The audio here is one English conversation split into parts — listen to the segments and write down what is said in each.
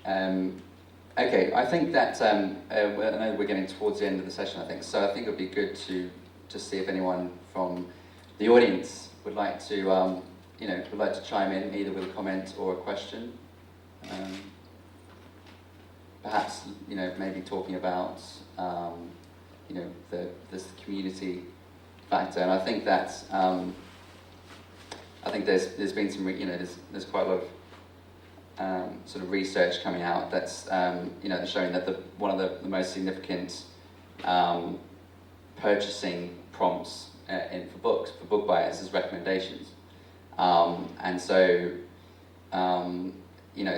Okay, I think that, I know we're getting towards the end of the session, I think, so I think it would be good to see if anyone from the audience would like to, would like to chime in, either with a comment or a question. Perhaps, maybe talking about, this community factor, and I think that, I think there's been some, there's quite a lot of sort of research coming out that's showing that one of the most significant purchasing prompts for book buyers is recommendations, and so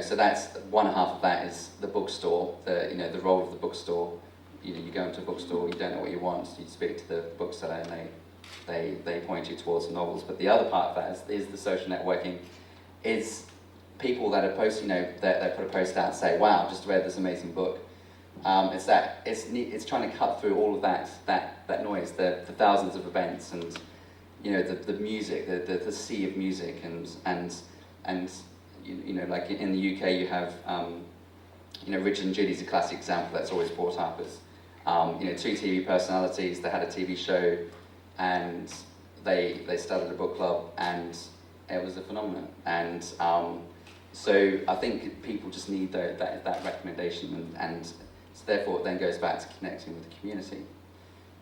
so that's one half of that is the bookstore, the role of the bookstore. You go into a bookstore, you don't know what you want, so you speak to the bookseller and they point you towards the novels. But the other part of that is the social networking, is people that are posting, they put a post out and say, wow, just read this amazing book. It's trying to cut through all of that noise, the thousands of events, and the music, the sea of music, and like in the UK you have Richard and Judy's a classic example that's always brought up as two TV personalities. They had a TV show and they started a book club and it was a phenomenon. And so I think people just need that recommendation, and so therefore it then goes back to connecting with the community.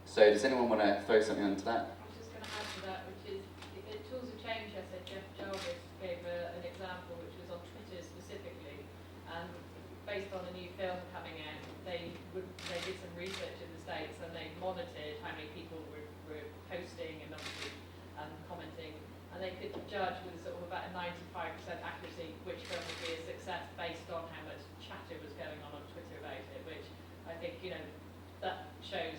So does anyone want to throw something onto that? I was just going to add to that, which is tools of change. I said Jeff Jarvis gave an example which was on Twitter specifically, and based on a new film coming out, they did some research in the States and they monitored how many people were posting and obviously commenting, and they could judge with sort of about a 95% accuracy which film would be a success based on how much chatter was going on Twitter about it, which I think, that shows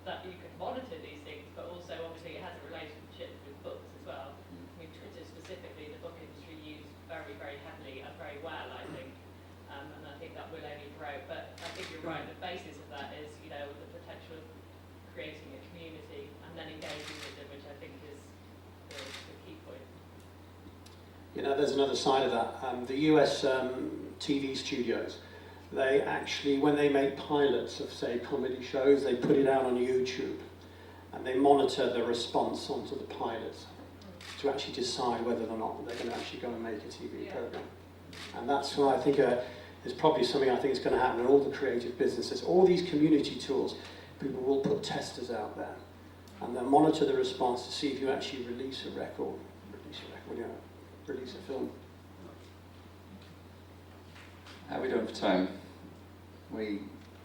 that you can monitor these things, but also obviously it has a relationship with books as well. I mean, Twitter specifically, the book industry used very, very heavily and very well, I think, and I think that will only grow. But I think you're right, the basis of that is, the potential of creating a community and then engaging with them, which I think is the key point. There's another side of that. The US TV studios, they actually, when they make pilots of, say, comedy shows, they put it out on YouTube and they monitor the response onto the pilots to actually decide whether or not they're going to actually go and make a TV program. And that's why I think there's probably something I think is going to happen in all the creative businesses. All these community tools, people will put testers out there and they'll monitor the response to see if you actually release a film. How are we doing for time? We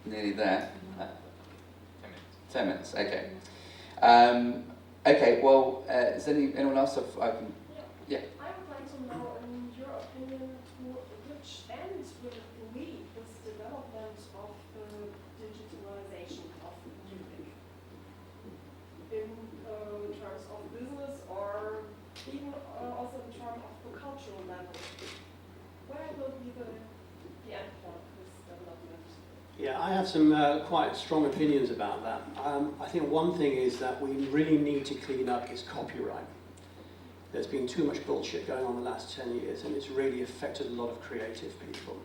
nearly there? 10 minutes, okay. Okay, well, is anyone else? Yeah. I would like to know, in your opinion, to which end will lead this development of the digitalization of music? In terms of business, or even also in terms of the cultural level? Where will be the end point of this development? Yeah, I have some quite strong opinions about that. I think one thing is that we really need to clean up is copyright. There's been too much bullshit going on the last 10 years and it's really affected a lot of creative people.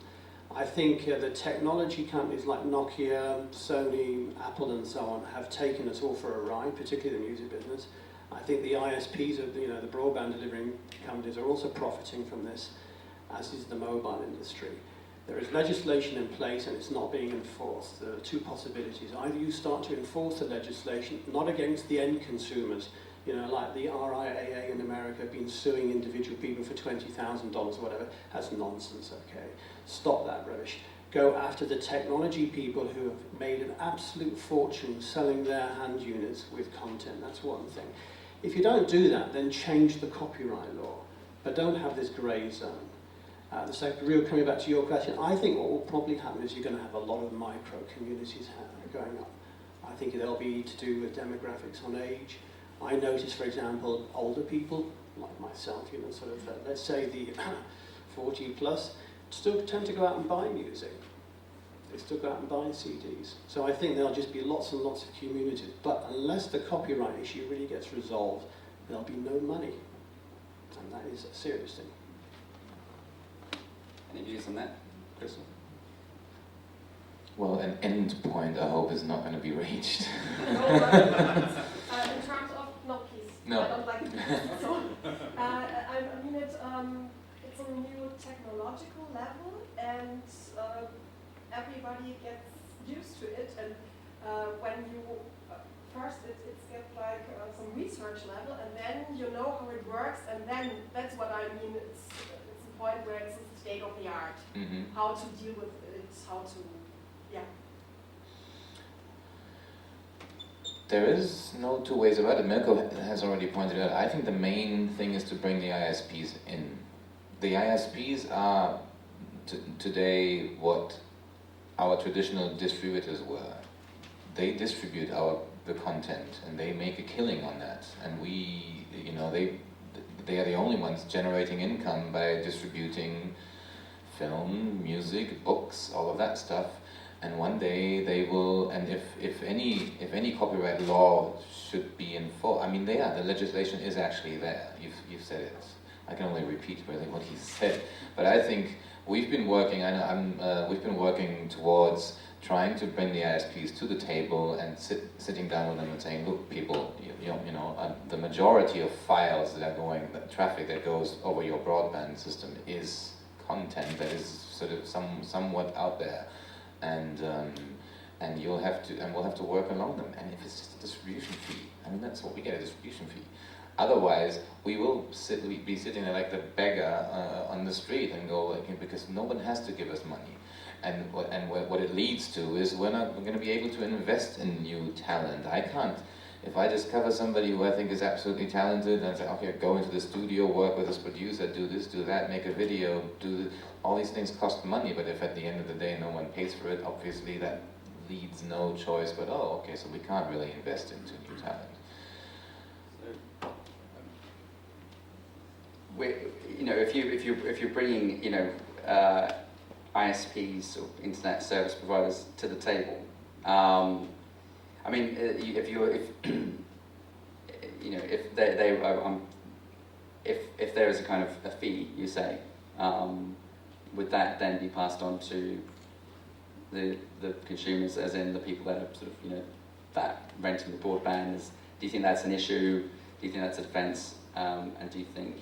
I think the technology companies like Nokia, Sony, Apple and so on have taken us all for a ride, particularly the music business. I think the ISPs, the broadband delivering companies, are also profiting from this, as is the mobile industry. There is legislation in place and it's not being enforced. There are two possibilities. Either you start to enforce the legislation, not against the end consumers, like the RIAA in America been suing individual people for $20,000 or whatever. That's nonsense, okay? Stop that rubbish. Go after the technology people who have made an absolute fortune selling their hand units with content. That's one thing. If you don't do that, then change the copyright law, but don't have this grey zone. The second, real coming back to your question, I think what will probably happen is you're going to have a lot of micro communities going up. I think it'll be to do with demographics on age. I notice, for example, older people, like myself, sort of, let's say the 40 plus, still tend to go out and buy music. They still go out and buy CDs. So I think there'll just be lots and lots of communities. But unless the copyright issue really gets resolved, there'll be no money. And that is a serious thing. Any views on that, Christof? Well, an end point, I hope, is not going to be reached. No, in terms of, no, please. No. I don't like it. So, I mean, it's a new technological level, and everybody gets used to it. And when you first, it gets like some research level, and then you know how it works, and then that's what I mean. It's a point where it's the state of the art. Mm-hmm. How to deal with it, how to, yeah. There is no two ways about it. Mirko has already pointed out. I think the main thing is to bring the ISPs in. The ISPs are today what our traditional distributors were. They distribute the content and they make a killing on that. And we, you know, they are the only ones generating income by distributing film, music, books, all of that stuff. And one day they will, and if any copyright law should be enforced, I mean, the legislation is actually there. You've said it. I can only repeat really what he said. But I think we've been working. We've been working towards trying to bring the ISPs to the table and sitting down with them and saying, look, people, the majority of files that are going, the traffic that goes over your broadband system is content that is sort of somewhat out there. And we'll have to work along them. And if it's just a distribution fee, I mean, that's what we get, a distribution fee. Otherwise, we will be sitting there like the beggar on the street and go, because no one has to give us money. And what it leads to is we're going to be able to invest in new talent. I can't, if I discover somebody who I think is absolutely talented and say, okay, go into the studio, work with this producer, do this, do that, make a video, all these things cost money, but if at the end of the day no one pays for it, obviously that leaves no choice but, oh, okay, so we can't really invest into new talent. If you're bringing ISPs or internet service providers to the table, I mean, if there is a kind of a fee, you say, would that then be passed on to the consumers, as in the people that are sort of that renting the broadband? Do you think that's an issue? Do you think that's a defence? And do you think?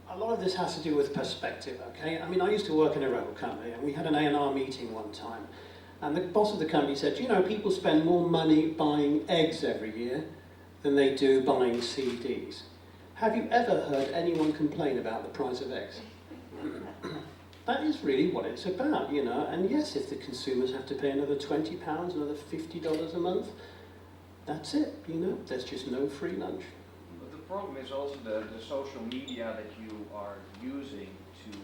A lot of this has to do with perspective, okay? I mean, I used to work in a record company, and we had an A&R meeting one time, and the boss of the company said, people spend more money buying eggs every year than they do buying CDs. Have you ever heard anyone complain about the price of eggs? That is really what it's about, and yes, if the consumers have to pay another £20, another $50 a month, that's it, there's just no free lunch. But the problem is also the social media that you are using to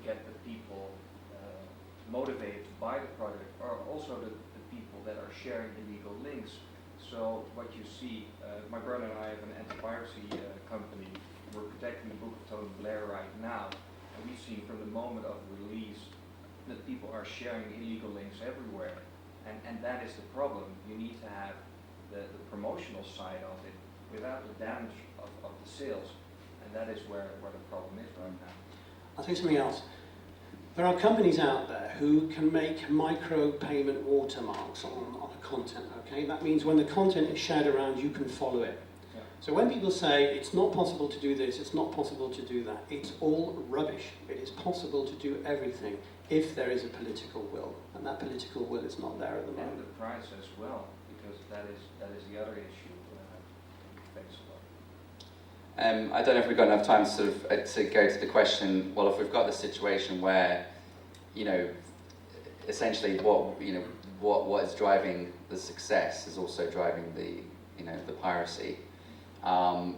get the people motivated to buy the product, are also the people that are sharing illegal links. So what you see, my brother and I have an anti-piracy company. We're protecting the Book of Tony Blair right now, and we've seen from the moment of release that people are sharing illegal links everywhere, and that is the problem. You need to have the promotional side of it without the damage of the sales, and that is where the problem is right now. I'll tell you something else. There are companies out there who can make micro-payment watermarks on a content, okay? That means when the content is shared around, you can follow it. Yeah. So when people say, it's not possible to do this, it's not possible to do that, it's all rubbish. It is possible to do everything if there is a political will, and that political will is not there at the moment. And the price as well, because that is the other issue we face a lot. I don't know if we've got enough time to go to the question. Well, if we've got the situation where, essentially what is driving the success is also driving the piracy. How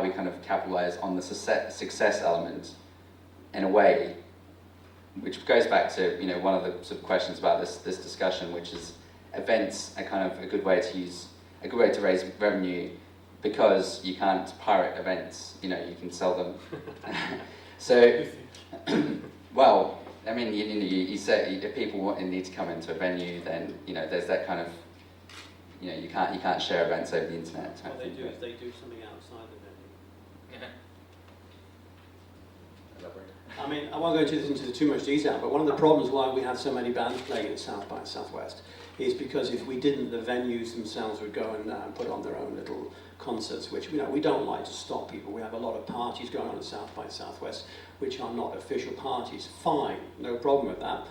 we kind of capitalize on the success element in a way, which goes back to one of the sort of questions about this discussion, which is events are kind of a good way to raise revenue. Because you can't pirate events, you can sell them. So, well, I mean, you say if people need to come into a venue, then there's that kind of, you can't share events over the internet. What they do is they do something outside the venue. elaborate. I mean, I won't go into this into too much detail, but one of the problems why we have so many bands playing at South by Southwest is because if we didn't, the venues themselves would go and put on their own little concerts, which we don't like to stop people. We have a lot of parties going on at South by Southwest, which are not official parties. Fine, no problem with that,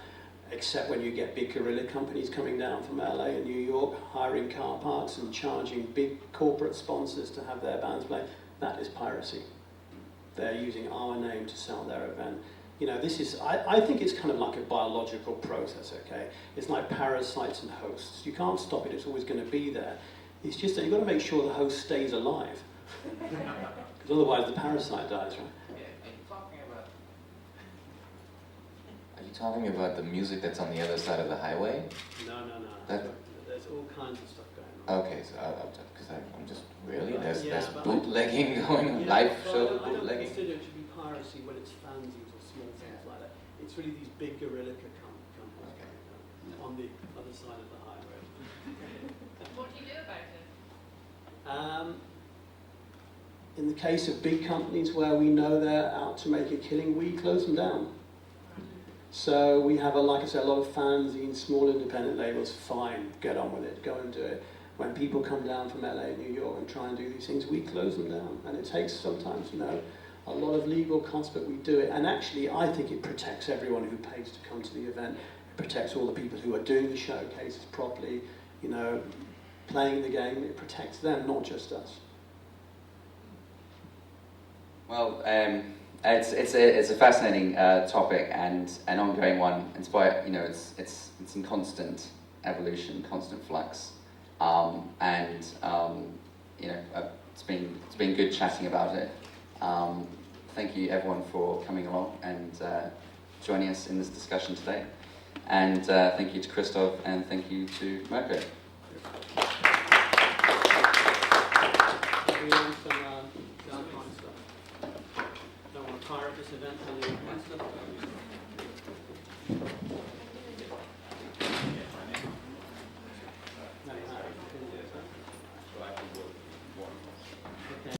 except when you get big guerrilla companies coming down from LA and New York, hiring car parks and charging big corporate sponsors to have their bands play. That is piracy. They're using our name to sell their event. This is, I think it's kind of like a biological process, okay? It's like parasites and hosts. You can't stop it, it's always going to be there. It's just that you've got to make sure the host stays alive. Because otherwise the parasite dies, right? Are you talking about the music that's on the other side of the highway? No. That- There's all kinds of stuff going on. Okay, so because I'm just really there's Yeah, but bootlegging going on, live show I don't bootlegging. consider it to be piracy when it's fanzines or small things like that. It's really these big guerrilla companies on the other side of the highway. What do you do about it? In the case of big companies where we know they're out to make a killing, we close them down. So we have, like I said, a lot of fanzines, small independent labels. Fine, get on with it, go and do it. When people come down from LA and New York and try and do these things, we close them down. And it takes sometimes, a lot of legal costs, but we do it. And actually, I think it protects everyone who pays to come to the event. It protects all the people who are doing the showcases properly, playing the game. It protects them, not just us. Well, it's a fascinating topic and an ongoing one. It's it's in constant evolution, constant flux, it's been good chatting about it. Thank you everyone for coming along and joining us in this discussion today, and thank you to Christof and thank you to Mirko.